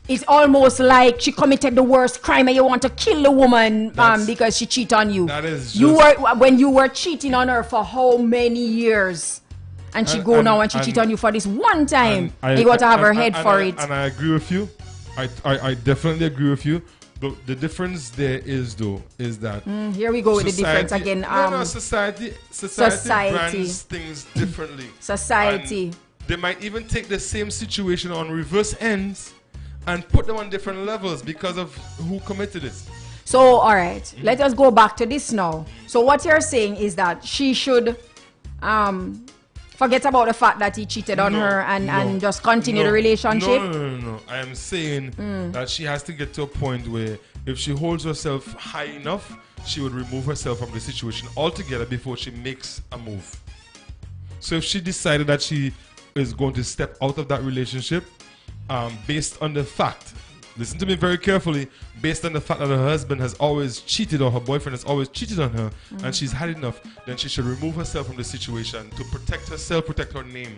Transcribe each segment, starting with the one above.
it's almost like she committed the worst crime and you want to kill the woman because she cheated on you. That is when you were cheating on her for how many years? And she now and she cheat on you for this one time. And you got to have her head for it. And I agree with you. I definitely agree with you. The difference there is that here we go with the difference again. Society brands things differently. Society. And they might even take the same situation on reverse ends and put them on different levels because of who committed it. So, all right, let us go back to this now. So, what you're saying is that she should forget about the fact that he cheated on her and just continue the relationship? No. I am saying that she has to get to a point where if she holds herself high enough, she would remove herself from the situation altogether before she makes a move. So if she decided that she is going to step out of that relationship based on the fact, listen to me very carefully, based on the fact that her husband has always cheated or her boyfriend has always cheated on her and she's had enough, then she should remove herself from the situation to protect herself, protect her name.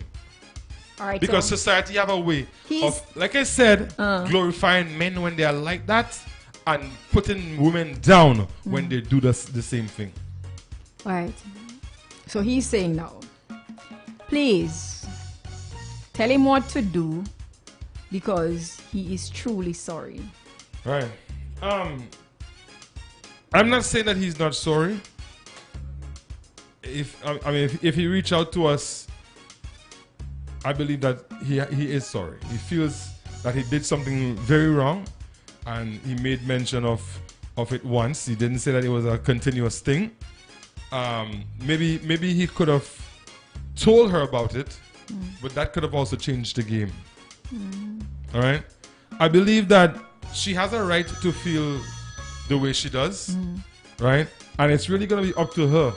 All right, because society have a way of, like I said, glorifying men when they are like that and putting women down when they do the same thing. All right. So he's saying now, please tell him what to do because he is truly sorry. Right. I'm not saying that he's not sorry. If he reach out to us, I believe that he is sorry. He feels that he did something very wrong, and he made mention of it once. He didn't say that it was a continuous thing. Maybe he could have told her about it, but that could have also changed the game. All right. I believe that she has a right to feel the way she does, right? And it's really going to be up to her.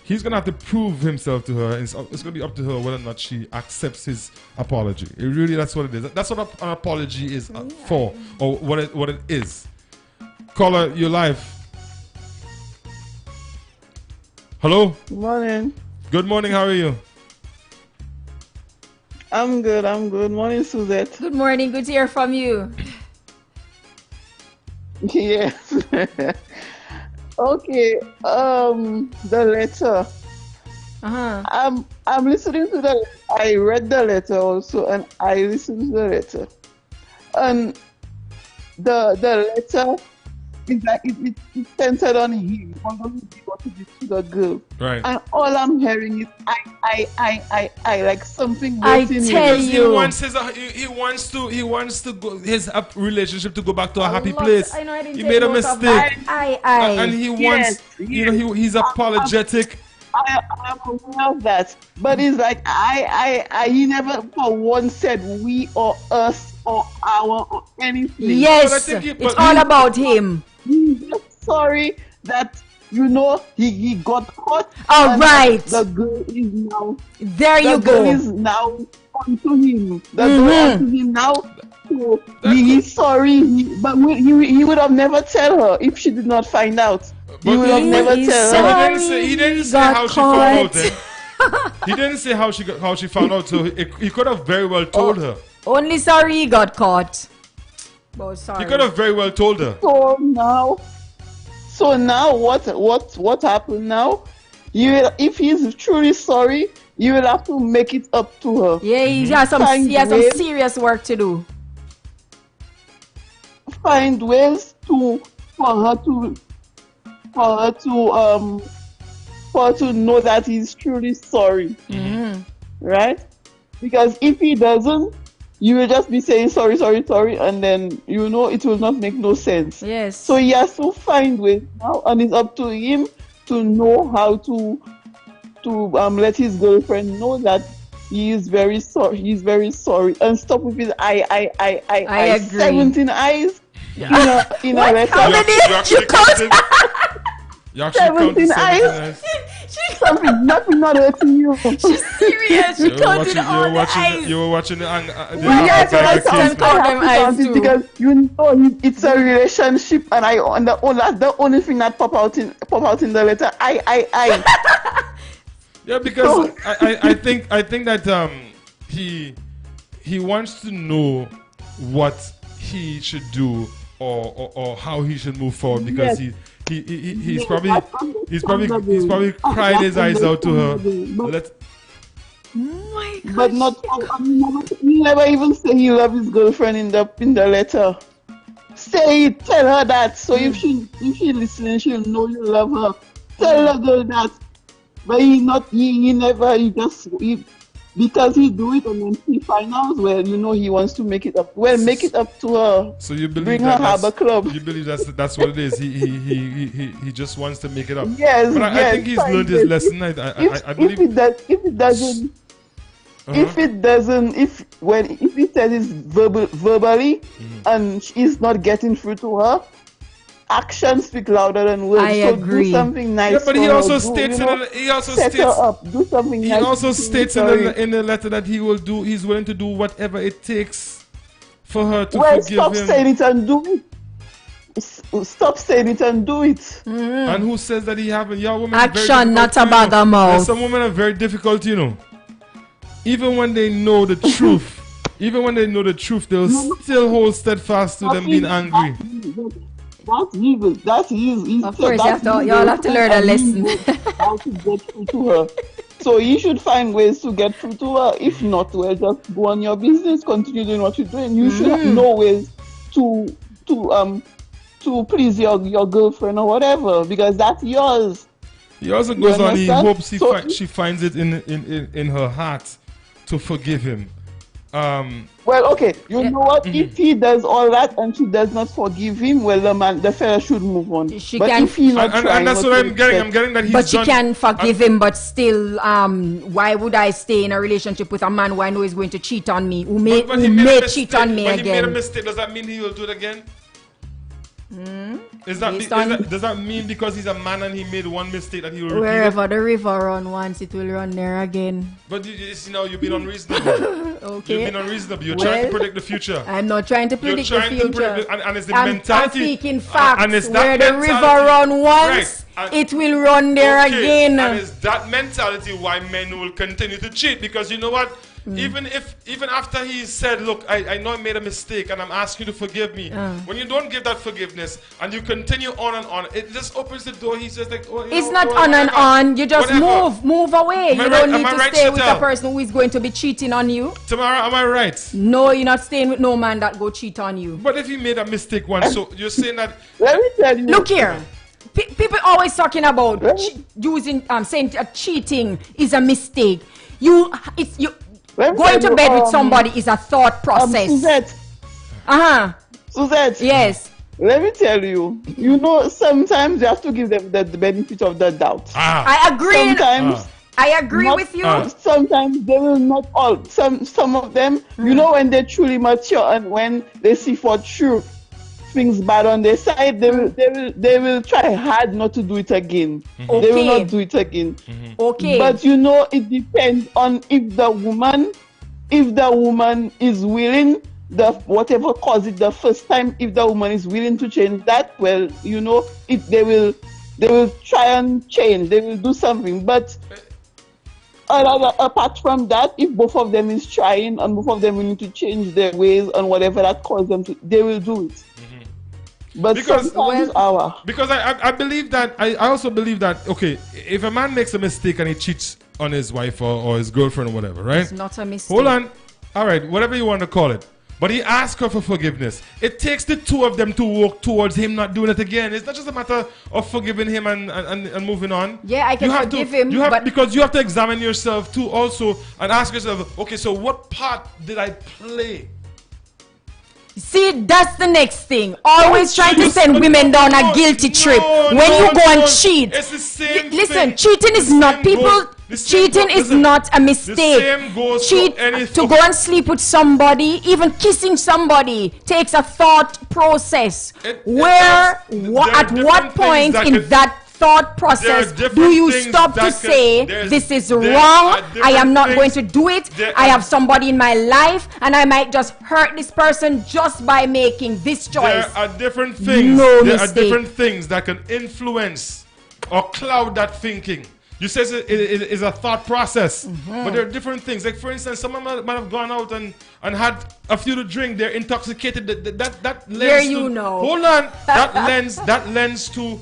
He's going to have to prove himself to her. It's going to be up to her whether or not she accepts his apology. That's what it is. That's what an apology is for, or what it is. Caller, you're live. Hello? Good morning. Good morning. How are you? I'm good. Morning, Suzette. Good morning. Good to hear from you. Yes. Okay. The letter. I'm listening to I read the letter also, and I listened to the letter. And the letter is like it's centered on him. What to do to the girl. Right. And all I'm hearing is I like something. I tell you. He wants to go his relationship to go back to a happy place. I know I didn't he take made a note of mistake. that. And he wants, he's apologetic. I am aware of that, but it's like he never for once said we or us or our or anything. Yes, it's all about him. He's just sorry that he got caught. All right. The girl is now. There you go. The girl is now onto him. The girl onto him now. So he's sorry, but he would have never tell her if she did not find out. He would have never tell her. He didn't say how she found out. He didn't say how she found out. So he could have very well told her. Only sorry he got caught. Oh, sorry. He could have very well told her. So now what happened now? If he's truly sorry, you will have to make it up to her. Yeah, he has some serious work to do. Find ways for her to know that he's truly sorry. Right? Because if he doesn't, you will just be saying sorry, and then it will not make no sense. Yes. So he has to find ways now, and it's up to him to know how to let his girlfriend know that he is very sorry. He's very sorry, and stop with his I agree. 17 eyes. In a letter. How many? You counted? You actually 17 eyes. Something, nothing not hurting you. She's serious. She counted all the eyes. You were watching the Yes, I count them eyes too. Because it's a relationship, and that's the only thing that pop out in the letter. I. Yeah, because I think that he wants to know what he should do or how he should move forward, because he's probably cried his eyes out to her. Oh my gosh. But not. He never even say he love his girlfriend in the letter. Say it. Tell her that. So if she listening, she'll know you love her. Tell the girl that. But because he do it and then he find out, well, he wants to make it up. Well, make it up to her. So you believe Bring her Harbor Club. You believe that's what it is. He just wants to make it up. Yes, but I think he's learned his lesson. I believe. If it doesn't, if he says it verbally and he's not getting through to her, actions speak louder than words. I agree. Do something nice. Yeah, but he for also her. states Set her up. Do something nice. He also states in the letter that he's willing to do whatever it takes for her to forgive stop him. saying it and do it. Stop saying it and do it. And who says that he haven't? Your woman Action, not a bag of mouth. Some women are very difficult, Even when they know the truth, they'll still hold steadfast to them being angry. That's evil. That's evil. Of course, y'all have to learn a lesson. How to get through to her. So you should find ways to get through to her. If not, well, just go on your business, continue doing what you're doing. You should know ways to please your girlfriend or whatever, because that's yours. He also goes on. He hopes she finds it in her heart to forgive him. Well, okay, you know what? If he does all that and she does not forgive him, well, the fella should move on. She but can, if he's not trying, and that's what I'm getting. I'm getting that he's but she done, can forgive him, but still, why would I stay in a relationship with a man who I know is going to cheat on me, who may cheat on me again? But he made a again? mistake. Does that mean he will do it again? Does that mean because he's a man and he made one mistake that he will repeat Wherever it? the river run once, it will run there again. But you've been unreasonable. Okay. You've been unreasonable. You're trying to predict the future. I'm not trying to predict the future. And it's the I'm mentality. speaking facts. And it's where that the river run once, right. it will run there again. And it's that mentality why men will continue to cheat, because you know what? Even after he said, look, I know I made a mistake and I'm asking you to forgive me. When you don't give that forgiveness and you continue on and on, it just opens the door. He's just like, it's not on and on. You just move away. You don't need to stay with a person who is going to be cheating on you. Tamara, am I right? No, you're not staying with no man that go cheat on you. But if he made a mistake once, so you're saying that... Let me tell you. Look here. People always talking about saying cheating is a mistake. Going to bed with somebody is a thought process. Suzette. Suzette. Yes. Let me tell you. Sometimes you have to give them the benefit of the doubt. I agree. Sometimes. I agree with you. Sometimes they will not all. Some of them, when they're truly mature and when they see for true things bad on their side, they will try hard not to do it again. Okay. They will not do it again. Okay. But it depends on if the woman is willing, whatever caused it the first time, if the woman is willing to change that, well, if they will try and change, they will do something. But apart from that, if both of them is trying and both of them willing to change their ways and whatever that caused them to, they will do it. But because I believe that I also believe that, okay, if a man makes a mistake and he cheats on his wife or his girlfriend or whatever, right? It's not a mistake. Hold on. All right, whatever you want to call it. But he asked her for forgiveness. It takes the two of them to work towards him not doing it again. It's not just a matter of forgiving him and moving on. Yeah, I can forgive him. Because you have to examine yourself too also and ask yourself, okay, so what part did I play? See, that's the next thing. Always trying to send women down a guilty trip. When you go and cheat. It's the same Listen, thing. cheating is not cheating is not a mistake. The same goes to go and sleep with somebody, even kissing somebody, takes a thought process. At what point in that thought process do you stop to say this is wrong, I am not going to do it, I have somebody in my life and I might just hurt this person just by making this choice? There are different things. There are different things that can influence or cloud that thinking. You says it is a thought process, but there are different things. Like for instance, someone might have gone out and had a few to drink. They're intoxicated. That lends There to, you know. Hold on. That lends to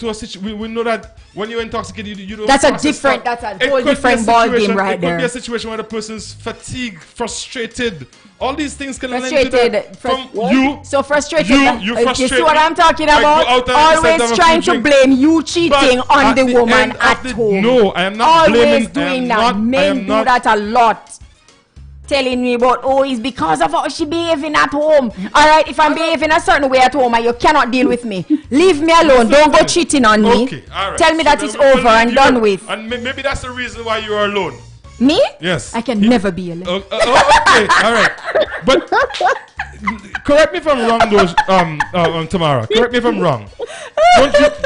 a situation. We know that when you're intoxicated, you don't. That's a whole different ball game right there. It could be a situation where the person's fatigued, frustrated. All these things can lend to that. From you. So frustrated. You frustrated. You see what I'm talking about? Always trying to blame you cheating on the woman at home. No, I am not blaming. Always doing that. Men do that a lot. Telling me about, it's because of how she behaving at home. All right, if I'm behaving a certain way at home and you cannot deal with me, leave me alone. Don't go cheating on me. Okay, all right. Tell me that it's over and done with. And maybe that's the reason why you are alone. Me? Yes. I can never be alone. Okay, all right. But correct me if I'm wrong, though, Tamara. Correct me if I'm wrong.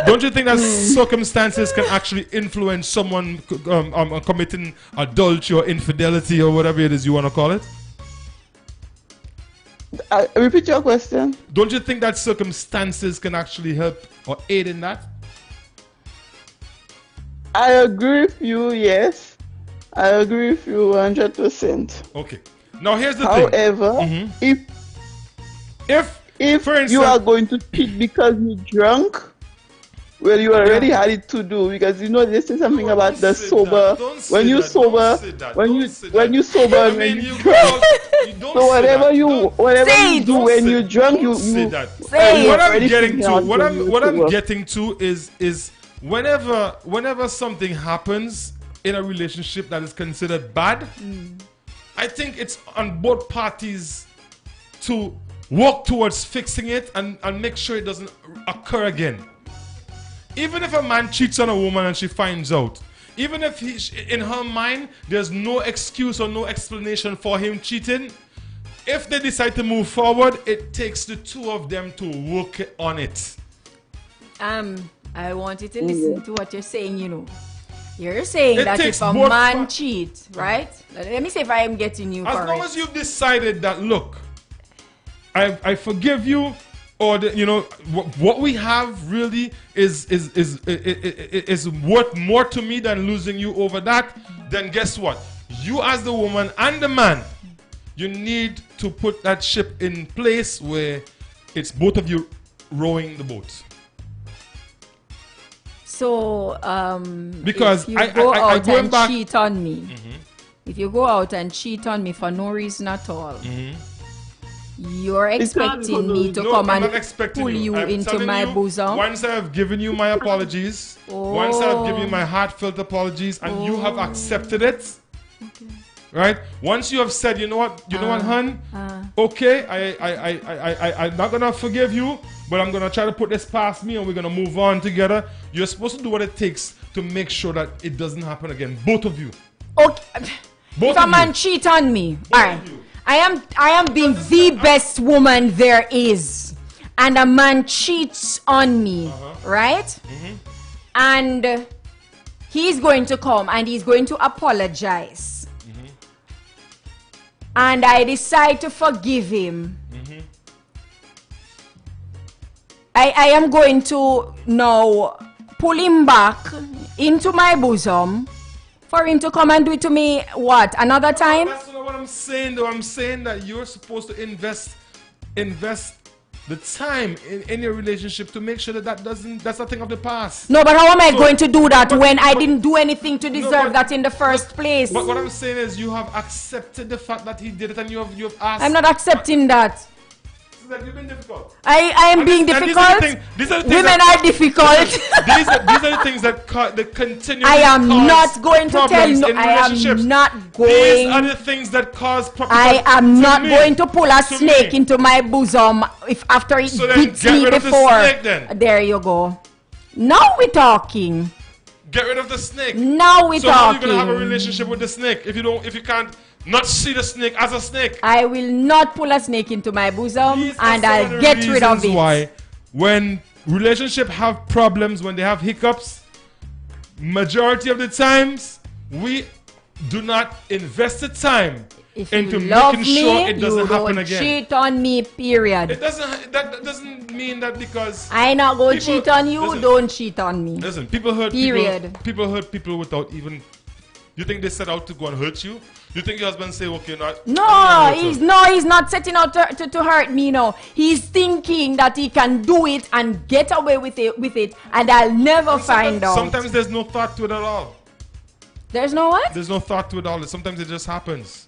Don't you think that circumstances can actually influence someone committing adultery or infidelity or whatever it is you want to call it? Repeat your question. Don't you think that circumstances can actually help or aid in that? I agree with you, yes. I agree with you 100%. Okay. Now here's the thing. However, if for instance, you are going to cheat because you're drunk, well, you already had it to do, because they say something about the sober. When you sober, when you sober, and when you drunk. So whatever you do when you're drunk, you say that. What I'm getting to, what I'm getting to is whenever something happens in a relationship that is considered bad, I think it's on both parties to work towards fixing it and make sure it doesn't occur again. Even if a man cheats on a woman and she finds out, even if in her mind there's no excuse or no explanation for him cheating, if they decide to move forward, it takes the two of them to work on it. I want you to listen to what you're saying, You're saying that if a man cheats, right? Let me see if I am getting you correct. As long as you've decided that, look, I forgive you, or what we have really is worth more to me than losing you over that, then guess what? You as the woman and the man, you need to put that ship in place where it's both of you rowing the boat. So, because if you go out and cheat on me, if you go out and cheat on me for no reason at all, you're expecting me to come and pull you into my bosom? Once I have given you my apologies, once I have given you my heartfelt apologies, and you have accepted it, right? Once you have said, you know what, hon, okay, I'm not gonna forgive you, but I'm gonna try to put this past me, and we're gonna move on together. You're supposed to do what it takes to make sure that it doesn't happen again. Both of you. Okay. If a man cheat on me, all right. I am being the best woman there is, and a man cheats on me, right? And he's going to come and he's going to apologize, and I decide to forgive him. I am going to now pull him back into my bosom for him to come and do it to me, what, another time? That's not what I'm saying, though. I'm saying that you're supposed to invest the time in your relationship to make sure that's a thing of the past. No, but how am I going to do that when I didn't do anything to deserve that in the first place? But what I'm saying is you have accepted the fact that he did it, and you have asked. I'm not accepting that. You've been difficult. I am being difficult. Women are difficult. These are the things that continue. I am not going to tell you. I am not going. These are the things that cause problems. I am not going to pull a snake into my bosom if after it beats me before. There you go. Now we're talking. Get rid of the snake. Now we're talking. So how are you gonna have a relationship with the snake if you can't not see the snake as a snake? I will not pull a snake into my bosom, and I'll get rid of it. Why, when relationships have problems, when they have hiccups, majority of the times we do not invest the time If into you love making sure me, it doesn't you happen don't again. cheat on me, period. It doesn't. That doesn't mean that because I not go people- cheat on you, listen, don't cheat on me. Listen, people hurt Period. people. People hurt people without even. You think they set out to go and hurt you? You think your husband say, okay, not? He's not setting out to hurt me. No, he's thinking that he can do it and get away with it, and I'll never find out. Sometimes there's no thought to it at all. There's no what? There's no thought to it at all. Sometimes it just happens.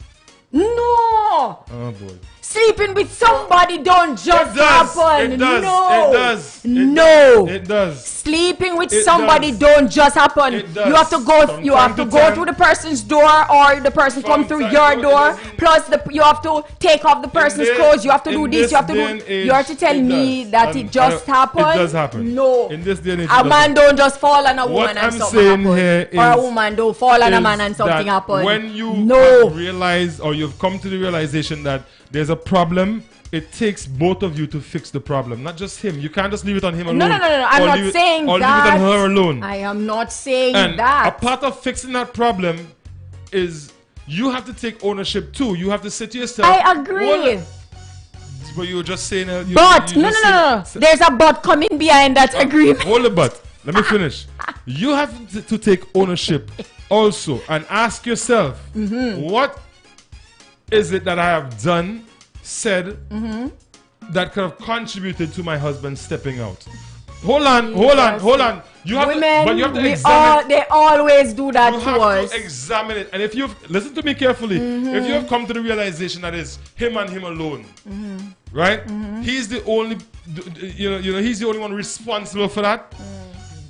No. Oh boy. Sleeping with somebody don't just happen. It does. No. It does. No. It does. Sleeping with It somebody does. don't just happen. It does. You have to go. From You have time to to go time. through the person's door, or the person From come through time your to- door. it doesn't- Plus, you have to take off the person's this- clothes. You have to do in this. this You have to day do. and age, You have to tell it me does. that And it just happened. It does happen. No. In this day and age, A it does man happen. don't just fall on a woman What and I'm something saying happen. here Or a is- woman don't fall on a is man and something that happen. When you no. realize, or you've come to the realization that there's a problem, it takes both of you to fix the problem, not just him. You can't just leave it on him alone. No. I'm or not leave it- saying or that. leave it on her alone. I am not saying And that. a part of fixing that problem is you have to take ownership too. You have to say to yourself, I agree. "Well, but you were just saying. But no. There's a but coming behind that agreement. Hold the but. Let me finish. You have to take ownership also and ask yourself, what is it that I have done, said, that could have contributed to my husband stepping out? Hold on. You have Women, but you have to examine. they always do that You to have us. to examine it, and if you've listen to me carefully, if you have come to the realization that it's him and him alone, right? He's the only, he's the only one responsible for that.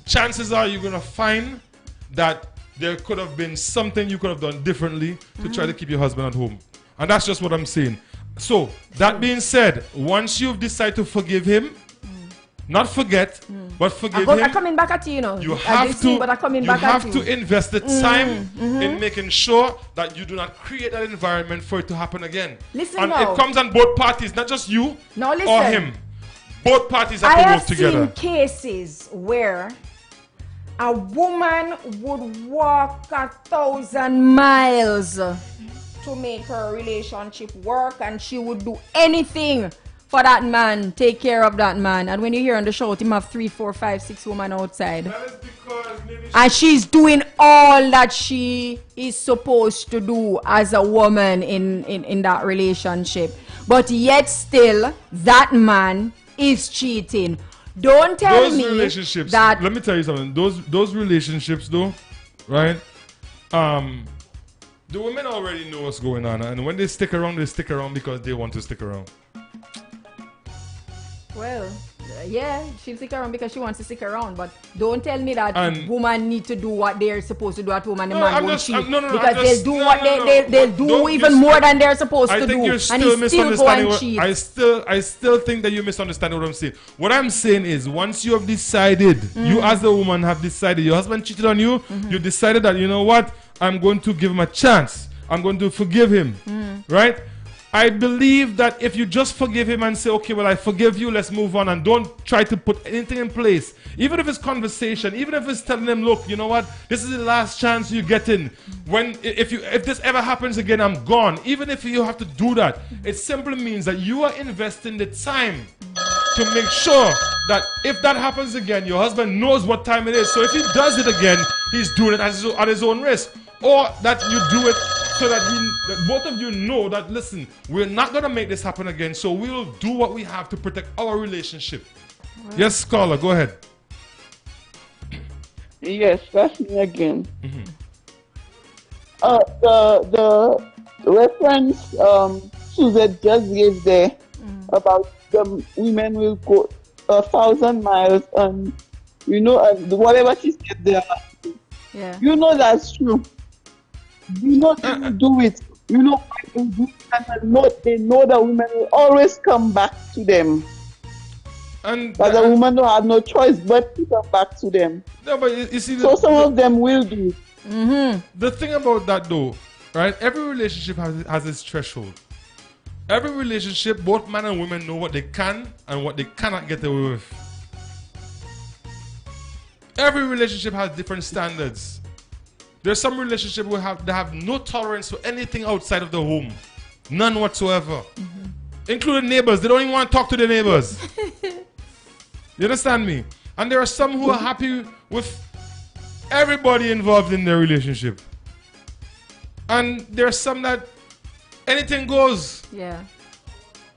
Chances are you're gonna find that there could have been something you could have done differently to try to keep your husband at home, and that's just what I'm saying. So that being said, once you've decided to forgive him, not forget, but forgive him. I'm coming back at you, You have to invest the time in making sure that you do not create that environment for it to happen again. Listen and now. it comes on both parties, not just you Now listen. or him. Both parties have I to have work together. seen cases where a woman would walk 1,000 miles to make her relationship work, and she would do anything for that man, take care of that man. And when you hear on the show, him have 3, 4, 5, 6 women outside. That is because maybe And she's doing all that she is supposed to do as a woman in that relationship. But yet still, that man is cheating. Don't tell those me relationships. that... Let me tell you something. Those relationships, though, right? The women already know what's going on, and when they stick around because they want to stick around. Well, yeah, she'll stick around because she wants to stick around. But don't tell me that And- woman need to do what they're supposed to do at home and the No, man I'm won't just- cheat. I'm- no, no, no, because I'm just- they'll do no, what no, no. they'll But do don't even mis- more than they're supposed I to think do. you're And still he still go misunderstanding. and cheat. I still think that you're misunderstanding what I'm saying. What I'm saying is, once you have decided, you as a woman have decided, your husband cheated on you, you decided that, you know what, I'm going to give him a chance. I'm going to forgive him, right? I believe that if you just forgive him and say, okay, well, I forgive you, let's move on, and don't try to put anything in place, even if it's conversation, even if it's telling him, look, you know what, this is the last chance you're getting. If this ever happens again, I'm gone. Even if you have to do that, it simply means that you are investing the time to make sure that if that happens again, your husband knows what time it is. So if he does it again, he's doing it at his own risk. Or that you do it so that both of you know that, listen, we're not going to make this happen again, so we'll do what we have to protect our relationship. Wow. Yes, Scholar, go ahead. Yes, that's me again. The reference Suzette just gave there about the women will go 1,000 miles and, whatever she said there, that's true. They will do it. They know the women will always come back to them. But the woman don't have no choice but to come back to them. No, but you see, so some of them will do it. The thing about that, though, right? Every relationship has its threshold. Every relationship, both men and women know what they can and what they cannot get away with. Every relationship has different standards. There's some relationships that have no tolerance for anything outside of the home. None whatsoever. Including neighbors. They don't even want to talk to their neighbors. You understand me? And there are some who are happy with everybody involved in their relationship. And there are some that anything goes. Yeah.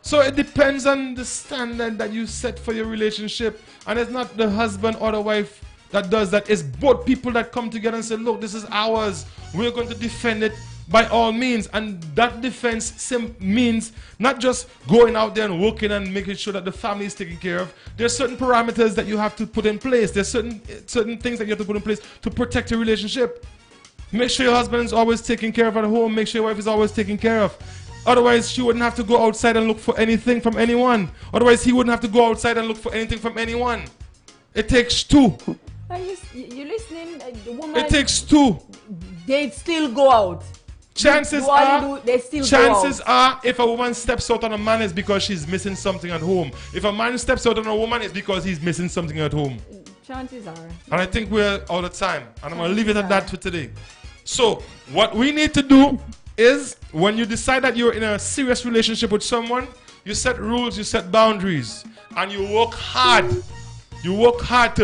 So it depends on the standard that you set for your relationship. And it's not the husband or the wife that does that. It's both people that come together and say, look, this is ours. We're going to defend it by all means. And that defense means not just going out there and working and making sure that the family is taken care of. There are certain parameters that you have to put in place. There's certain things that you have to put in place to protect your relationship. Make sure your husband is always taken care of at home. Make sure your wife is always taken care of. Otherwise, she wouldn't have to go outside and look for anything from anyone. Otherwise, he wouldn't have to go outside and look for anything from anyone. It takes two. Are you listening? The woman, It takes two. they still go out. Chances they still chances go out. are, if a woman steps out on a man, it's because she's missing something at home. If a man steps out on a woman, it's because he's missing something at home. Chances are. And I think we're out of time. And I'm going to leave it at that for today. So, what we need to do is, when you decide that you're in a serious relationship with someone, you set rules, you set boundaries, and you work hard. You work hard to